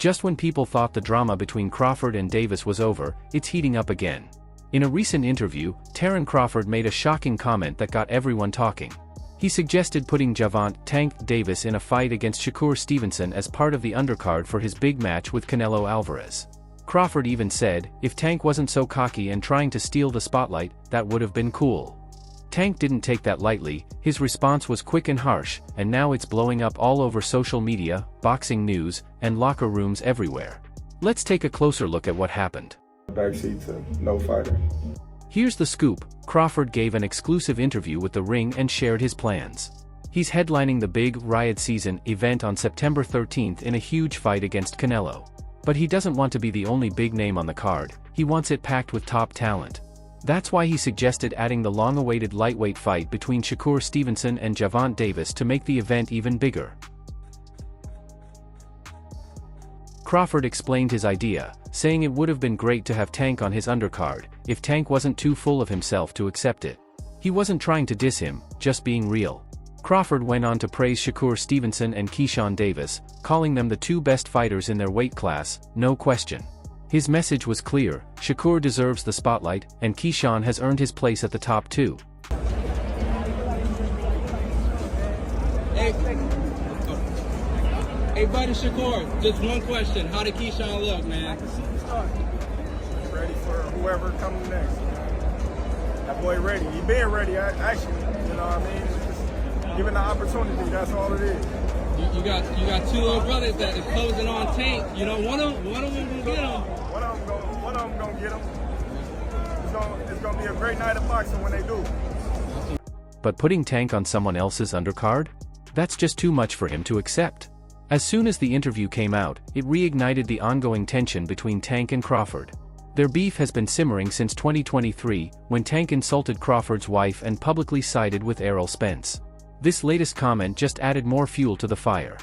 Just when people thought the drama between Crawford and Davis was over, it's heating up again. In a recent interview, Terence Crawford made a shocking comment that got everyone talking. He suggested putting Gervonta "Tank" Davis in a fight against Shakur Stevenson as part of the undercard for his big match with Canelo Alvarez. Crawford even said, if Tank wasn't so cocky and trying to steal the spotlight, that would have been cool. Tank didn't take that lightly. His response was quick and harsh, and now it's blowing up all over social media, boxing news, and locker rooms everywhere. Let's take a closer look at what happened. Backseat to no fighter. Here's the scoop. Crawford gave an exclusive interview with The Ring and shared his plans. He's headlining the big Riot Season event on September 13th in a huge fight against Canelo. But he doesn't want to be the only big name on the card, he wants it packed with top talent. That's why he suggested adding the long-awaited lightweight fight between Shakur Stevenson and Gervonta Davis to make the event even bigger. Crawford explained his idea, saying it would have been great to have Tank on his undercard, if Tank wasn't too full of himself to accept it. He wasn't trying to diss him, just being real. Crawford went on to praise Shakur Stevenson and Keyshawn Davis, calling them the two best fighters in their weight class, no question. His message was clear: Shakur deserves the spotlight, and Keyshawn has earned his place at the top too. Hey buddy Shakur, just one question. How did Keyshawn look, man? I can see the start. Ready for whoever comes next. That boy ready. He been ready, actually. You know what I mean? Just given the opportunity, that's all it is. You got two little brothers that is closing on Tank. You know, one of them gonna get him. One of them gonna get him. It's gonna be a great night of boxing when they do. But putting Tank on someone else's undercard? That's just too much for him to accept. As soon as the interview came out, it reignited the ongoing tension between Tank and Crawford. Their beef has been simmering since 2023, when Tank insulted Crawford's wife and publicly sided with Errol Spence. This latest comment just added more fuel to the fire.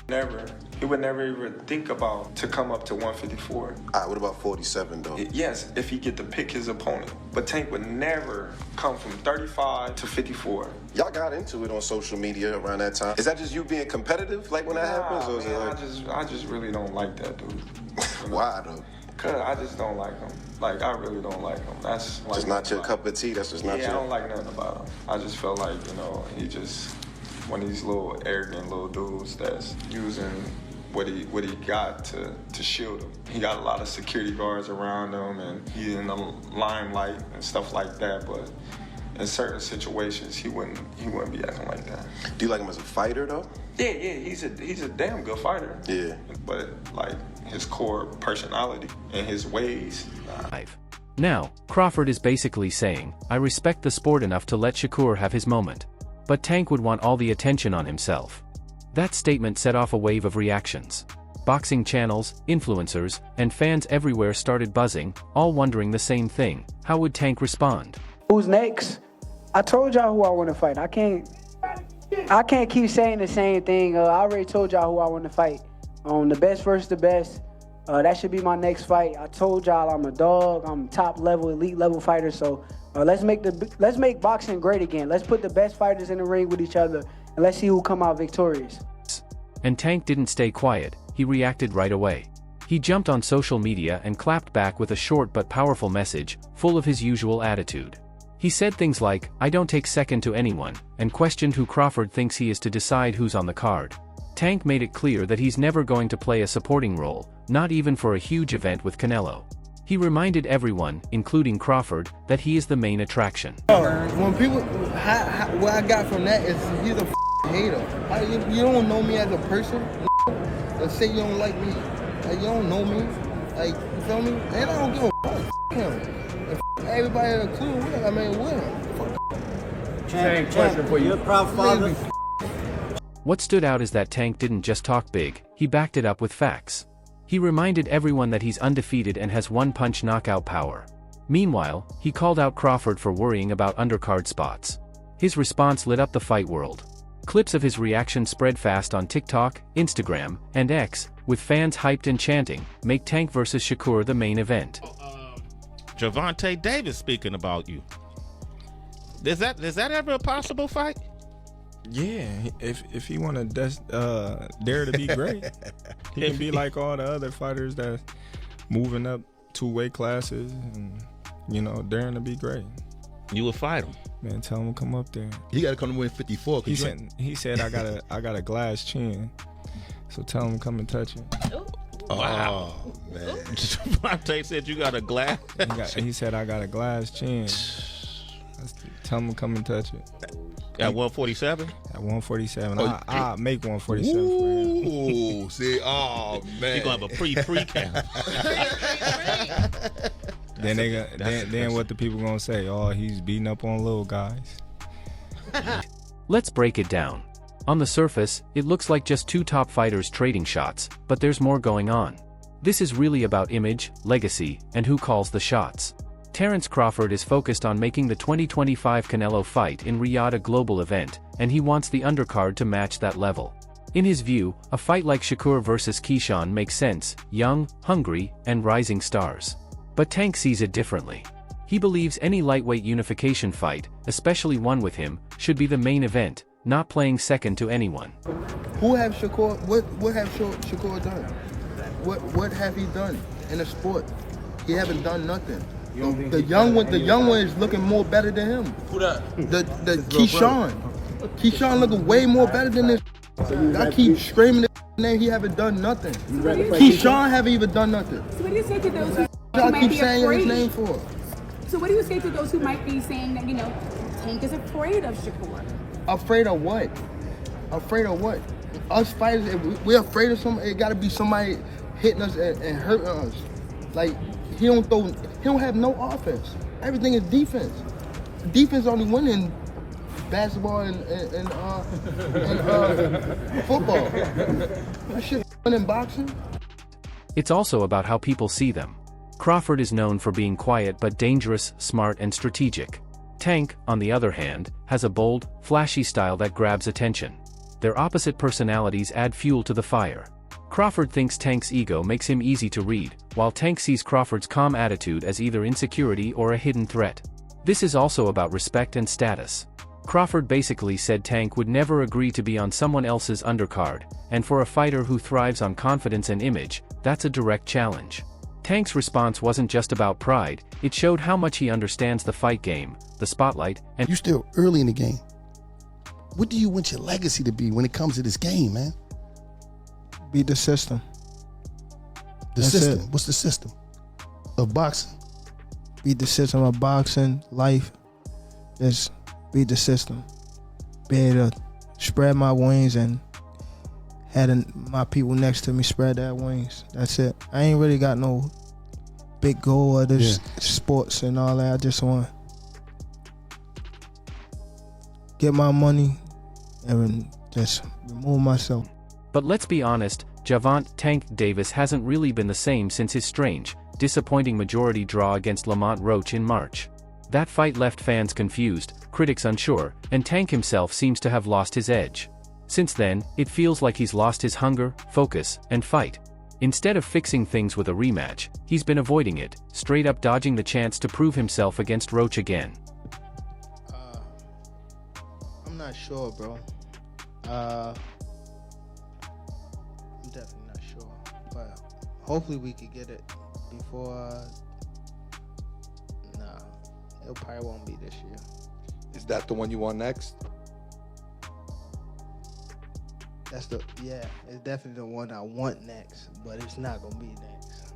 He would never even think about to come up to 154. What about 47 though? Yes, if he get to pick his opponent. But Tank would never come from 35 to 54. Y'all got into it on social media around that time. Is that just you being competitive, like when that happens? Or is it like... I just really don't like that dude. Why though? Cause I just don't like him. Like, I really don't like him. That's like just not your cup of tea. That's just not your... I don't like nothing about him. I just felt like, you know, he just one of these little arrogant little dudes that's using what he got to shield him. He got a lot of security guards around him, and he's in the limelight and stuff like that. But in certain situations, he wouldn't be acting like that. Do you like him as a fighter though? Yeah, he's a damn good fighter. Yeah. But like his core personality and his ways. Now, Crawford is basically saying, I respect the sport enough to let Shakur have his moment. But Tank would want all the attention on himself. That statement set off a wave of reactions. Boxing channels, influencers, and fans everywhere started buzzing, all wondering the same thing: how would Tank respond? Who's next? I told y'all who I want to fight. I can't keep saying the same thing. I already told y'all who I want to fight. The best versus the best. That should be my next fight. I told y'all I'm a dog. I'm top level, elite level fighter. So let's make boxing great again. Let's put the best fighters in the ring with each other, and let's see who come out victorious. And Tank didn't stay quiet. He reacted right away. He jumped on social media and clapped back with a short but powerful message, full of his usual attitude. He said things like, I don't take second to anyone, and questioned who Crawford thinks he is to decide who's on the card. Tank made it clear that he's never going to play a supporting role, not even for a huge event with Canelo. He reminded everyone, including Crawford, that he is the main attraction. When people, what I got from that is he's a hater. You don't know me as a person. Let's say you don't like me. Like, you don't know me. Like, you feel me? And I don't give a him. And everybody at the crew, I mean, with him. Same question for you. You're a proud father. What stood out is that Tank didn't just talk big, he backed it up with facts. He reminded everyone that he's undefeated and has one-punch knockout power. Meanwhile, he called out Crawford for worrying about undercard spots. His response lit up the fight world. Clips of his reaction spread fast on TikTok, Instagram, and X, with fans hyped and chanting, "Make Tank vs. Shakur the main event." Gervonta Davis speaking about you. Is that ever a possible fight? Yeah, if he want to dare to be great, he can be like all the other fighters that's moving up 2 weight classes and, you know, daring to be great. You would fight him. Man, tell him to come up there. He got to come to win 54. He said I got a glass chin, so tell him to come and touch it. Wow, man. Gervonta said you got a glass. He said I got a glass chin. Tell him to come and touch it. At 147? At 147. I'll make 147 for him. Ooh, see, oh, man. He's going to have a pre-camp. Then what the people going to say? Oh, he's beating up on little guys. Let's break it down. On the surface, it looks like just 2 top fighters trading shots, but there's more going on. This is really about image, legacy, and who calls the shots. Terence Crawford is focused on making the 2025 Canelo fight in Riyadh a global event, and he wants the undercard to match that level. In his view, a fight like Shakur versus Keyshawn makes sense, young, hungry, and rising stars. But Tank sees it differently. He believes any lightweight unification fight, especially one with him, should be the main event, not playing second to anyone. Who have Shakur? What have Shakur done? What have he done in the sport? He haven't done nothing. The young one is looking more better than him. Who that? The Keyshawn. Keyshawn looking way more better than this. I keep screaming his name. He haven't done nothing. Keyshawn haven't even done nothing. So what do you say to those who I might keep be saying afraid? his name for? So what do you say to those who might be saying that, you know, Tank is afraid of Shakur? Afraid of what? Afraid of what? Us fighters, if we're afraid of somebody, it got to be somebody hitting us and hurting us. Like, he don't have no offense. Everything is defense. Defense only win in basketball and football. That shit win in boxing. It's also about how people see them. Crawford is known for being quiet but dangerous, smart and strategic. Tank, on the other hand, has a bold, flashy style that grabs attention. Their opposite personalities add fuel to the fire. Crawford thinks Tank's ego makes him easy to read, while Tank sees Crawford's calm attitude as either insecurity or a hidden threat. This is also about respect and status. Crawford basically said Tank would never agree to be on someone else's undercard, and for a fighter who thrives on confidence and image, that's a direct challenge. Tank's response wasn't just about pride, it showed how much he understands the fight game, the spotlight, and— You're still early in the game. What do you want your legacy to be when it comes to this game, man? Beat the system. That's system? What's the system of boxing? Beat the system of boxing, life. Just beat the system. Be able to spread my wings and had my people next to me spread their wings. That's it. I ain't really got no big goal of this sports and all that. I just want to get my money and just remove myself. But let's be honest, Gervonta "Tank" Davis hasn't really been the same since his strange, disappointing majority draw against Lamont Roach in March. That fight left fans confused, critics unsure, and Tank himself seems to have lost his edge. Since then, it feels like he's lost his hunger, focus, and fight. Instead of fixing things with a rematch, he's been avoiding it, straight up dodging the chance to prove himself against Roach again. I'm not sure, bro. I'm definitely not sure, but hopefully we could get it before. Nah, it probably won't be this year. Is that the one you want next? It's definitely the one I want next, but it's not gonna be next.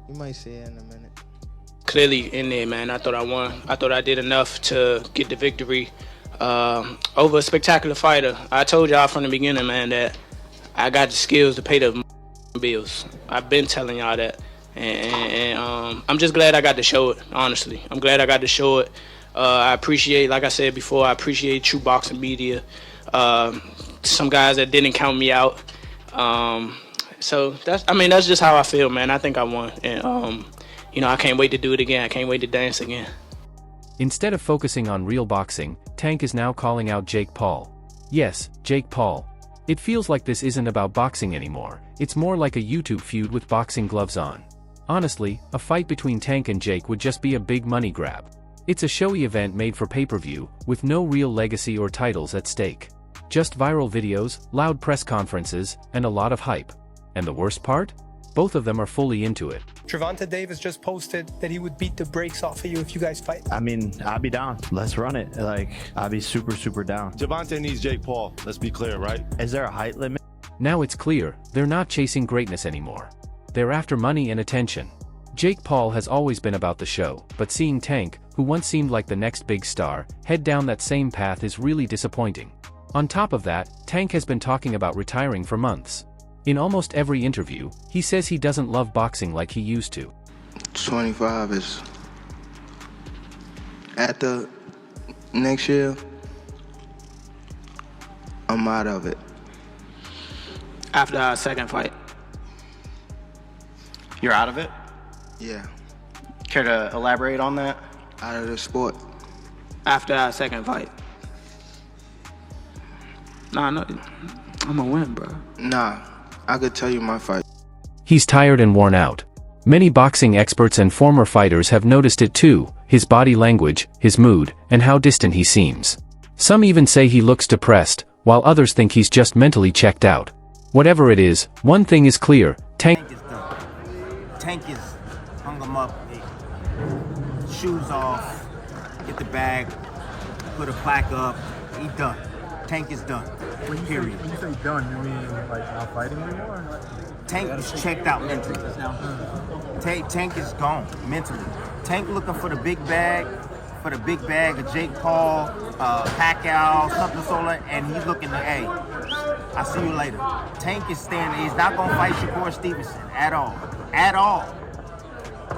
You might see it in a minute. Clearly in there, man. I thought I won. I thought I did enough to get the victory over a spectacular fighter. I told y'all from the beginning, man, that I got the skills to pay the bills. I've been telling y'all that. And I'm just glad I got to show it, honestly. I'm glad I got to show it. I appreciate, like I said before, I appreciate True Boxing Media. Some guys that didn't count me out. So that's just how I feel, man. I think I won. And, I can't wait to do it again. I can't wait to dance again. Instead of focusing on real boxing, Tank is now calling out Jake Paul. Yes, Jake Paul. It feels like this isn't about boxing anymore. It's more like a YouTube feud with boxing gloves on. Honestly, a fight between Tank and Jake would just be a big money grab. It's a showy event made for pay-per-view, with no real legacy or titles at stake. Just viral videos, loud press conferences, and a lot of hype. And the worst part? Both of them are fully into it. Gervonta Davis just posted that he would beat the brakes off of you if you guys fight. I mean, I'll be down. Let's run it. Like, I'll be super, super down. Gervonta needs Jake Paul. Let's be clear, right? Is there a height limit? Now it's clear, they're not chasing greatness anymore. They're after money and attention. Jake Paul has always been about the show, but seeing Tank, who once seemed like the next big star, head down that same path is really disappointing. On top of that, Tank has been talking about retiring for months. In almost every interview, he says he doesn't love boxing like he used to. 25 is at the next year, I'm out of it. After our second fight. You're out of it? Yeah. Care to elaborate on that? Out of the sport. After our second fight. Nah, no, I'm gonna win, bro. Nah, I could tell you my fight. He's tired and worn out. Many boxing experts and former fighters have noticed it too, his body language, his mood, and how distant he seems. Some even say he looks depressed, while others think he's just mentally checked out. Whatever it is, one thing is clear, Tank is done. Tank is hung him up, shoes off, get the bag, put a plaque up, he done. Tank is done. Period. When you say done, you mean like not fighting anymore? Tank is checked out mentally. Tank is gone mentally. Tank looking for the big bag, of Jake Paul, Pacquiao, something solo, and he's looking to, hey, I'll see you later. Tank is standing, he's not gonna fight Shakur Stevenson at all. At all.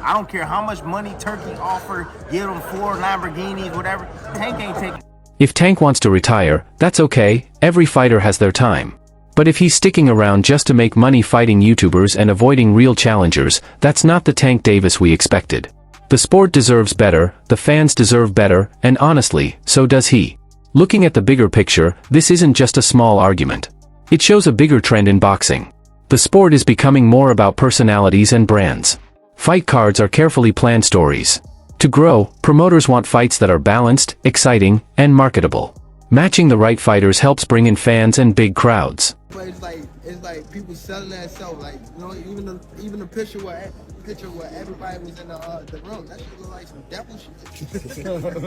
I don't care how much money Turkey offered, give him 4 Lamborghinis, whatever. Tank ain't taking. If Tank wants to retire, that's okay, every fighter has their time. But if he's sticking around just to make money fighting YouTubers and avoiding real challengers, that's not the Tank Davis we expected. The sport deserves better, the fans deserve better, and honestly, so does he. Looking at the bigger picture, this isn't just a small argument. It shows a bigger trend in boxing. The sport is becoming more about personalities and brands. Fight cards are carefully planned stories. To grow, promoters want fights that are balanced, exciting, and marketable. Matching the right fighters helps bring in fans and big crowds. But it's like people selling that stuff. Like, you know, even the picture where everybody was in the room. That shit look like some devil shit.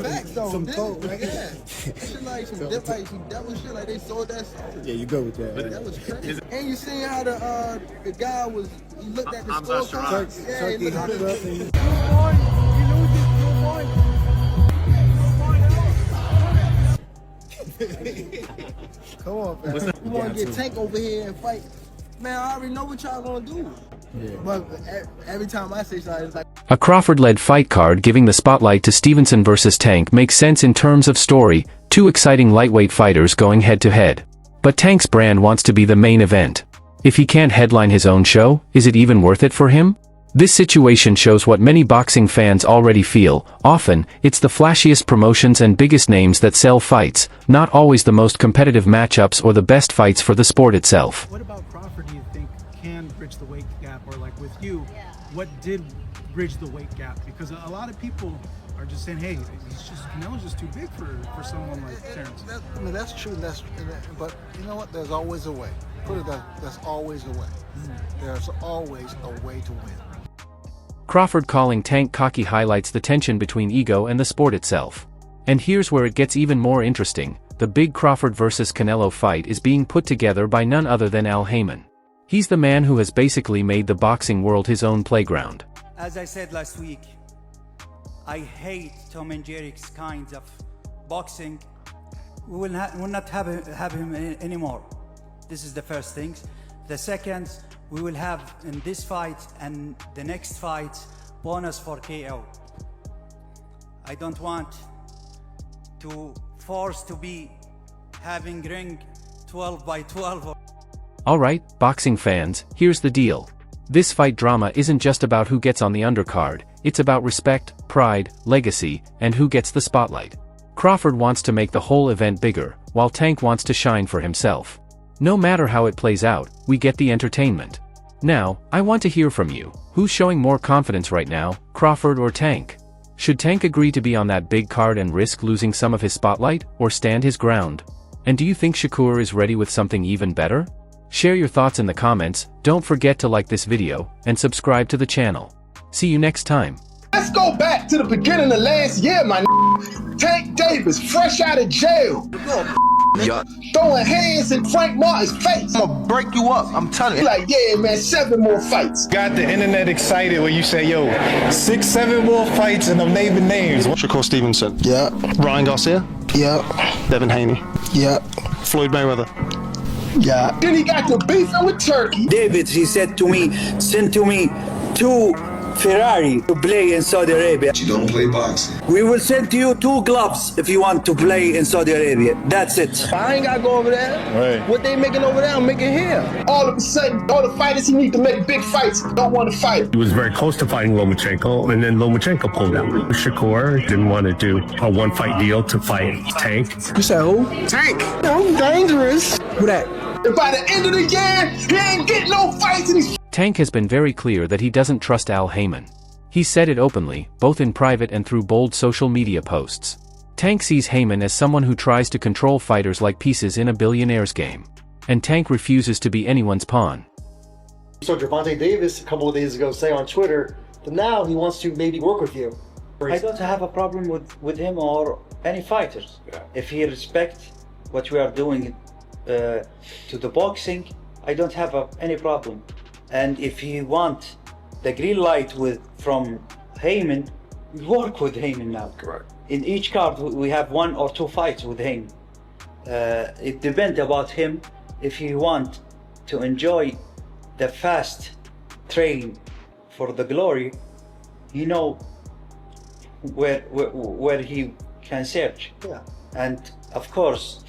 Facts though, some coke, right? Yeah. That shit like some devil shit. Like they sold that stuff. Yeah, you go with that. Right? That was crazy. And you seen how the guy was? He looked at the scorecard. Yeah, he looked at it. Come on, man. We want to get Tank over here and fight. Man, I already know what y'all gonna do. Yeah. But every time I say something, it's like... A Crawford-led fight card giving the spotlight to Stevenson versus Tank makes sense in terms of story, 2 exciting lightweight fighters going head-to-head. But Tank's brand wants to be the main event. If he can't headline his own show, is it even worth it for him? This situation shows what many boxing fans already feel. Often, it's the flashiest promotions and biggest names that sell fights, not always the most competitive matchups or the best fights for the sport itself. What about Crawford do you think can bridge the weight gap, or like with you, what did bridge the weight gap? Because a lot of people are just saying, hey, Canelo's just too big for someone like Terence. I mean, that's true, but you know what? There's always a way. Put it that, there's always a way. There's always a way to win. Crawford calling Tank cocky highlights the tension between ego and the sport itself. And here's where it gets even more interesting. The big Crawford versus Canelo fight is being put together by none other than Al Heyman. He's the man who has basically made the boxing world his own playground. As I said last week, I hate Tom and Jerry's kinds of boxing. We will not have him anymore. This is the first thing. The second, we will have in this fight and the next fight bonus for KO. I don't want to force to be having ring 12 by 12. Alright, boxing fans, here's the deal. This fight drama isn't just about who gets on the undercard, it's about respect, pride, legacy, and who gets the spotlight. Crawford wants to make the whole event bigger, while Tank wants to shine for himself. No matter how it plays out, we get the entertainment. Now, I want to hear from you. Who's showing more confidence right now, Crawford or Tank? Should Tank agree to be on that big card and risk losing some of his spotlight, or stand his ground? And do you think Shakur is ready with something even better? Share your thoughts in the comments, don't forget to like this video, and subscribe to the channel. See you next time. Let's go back to the beginning of last year, my Tank Davis, fresh out of jail. Throwing hands in Frank Martin's face. I'm gonna break you up, I'm telling you. Like, yeah, man, 7 more fights. Got the internet excited when you say, yo, 6, 7 more fights and I'm naming names. Shakur Stevenson. Yeah. Ryan Garcia. Yeah. Devin Haney. Yeah. Floyd Mayweather. Yeah. Then he got to beefing with Turkey. David, he said to me, send to me 2 Ferrari to play in Saudi Arabia. You don't play boxing. We will send to you 2 gloves if you want to play in Saudi Arabia. That's it. I ain't gotta go over there. Right. What they making over there, I'm making here. All of a sudden, all the fighters he need to make big fights don't want to fight. He was very close to fighting Lomachenko, and then Lomachenko pulled out. Shakur didn't want to do a 1-fight deal to fight Tank. You said who? Tank. I'm dangerous. Who that? And by the end of the year, he ain't getting no fights in his... Tank has been very clear that he doesn't trust Al Haymon. He said it openly, both in private and through bold social media posts. Tank sees Haymon as someone who tries to control fighters like pieces in a billionaire's game. And Tank refuses to be anyone's pawn. So Gervonta Davis a couple of days ago say on Twitter that now he wants to maybe work with you. I don't have a problem with him or any fighters. Yeah. If he respects what we are doing to the boxing, I don't have any problem. And if he want the green light from Haymon, we work with Haymon now. Correct. In each card we have 1 or 2 fights with Haymon. It depends about him. If he want to enjoy the fast train for the glory, he know where he can search. Yeah. And of course,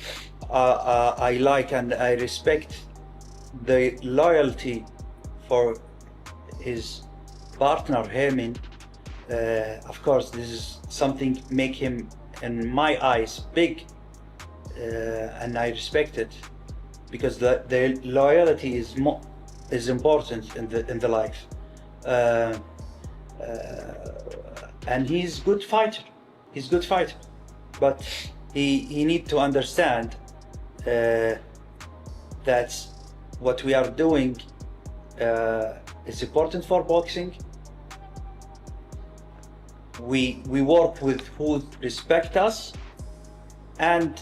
I like and I respect the loyalty for his partner Haymon. Of course, this is something make him, in my eyes, big, and I respect it because the loyalty is important in the life. And he's good fighter. He's good fighter, but he need to understand that what we are doing is important for boxing. We work with who respect us, and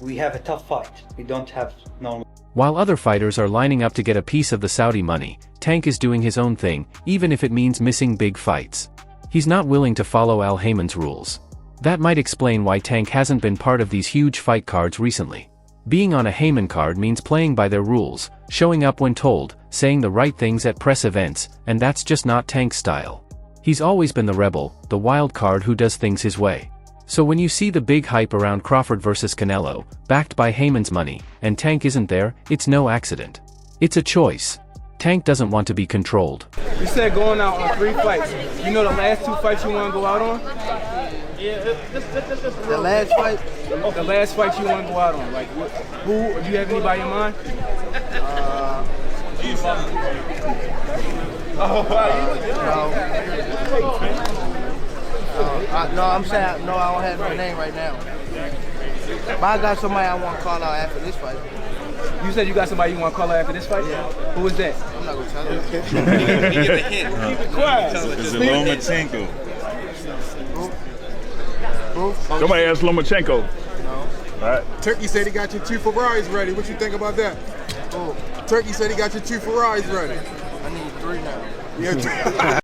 we have a tough fight. We don't have normal. While other fighters are lining up to get a piece of the Saudi money, Tank is doing his own thing, even if it means missing big fights. He's not willing to follow Al Haymon's rules. That might explain why Tank hasn't been part of these huge fight cards recently. Being on a Haymon card means playing by their rules, showing up when told, saying the right things at press events, and that's just not Tank's style. He's always been the rebel, the wild card who does things his way. So when you see the big hype around Crawford versus Canelo, backed by Haymon's money, and Tank isn't there, it's no accident. It's a choice. Tank doesn't want to be controlled. You said going out on 3 fights. You know the last 2 fights you want to go out on? Yeah, the last fight? The last fight you want to go out on. Like, who? Do you have anybody in mind? No, I'm saying, no, I don't have my name right now. But I got somebody I want to call out after this fight. You said you got somebody you want to call out after this fight? Yeah. Who is that? I'm not going to tell you. Give the hint. Keep it quiet. Is it Lomachenko? Somebody asked Lomachenko. No. All right. Turkey said he got your 2 Ferraris ready. What you think about that? Oh. Turkey said he got your 2 Ferraris ready. I need 3 now. Yeah.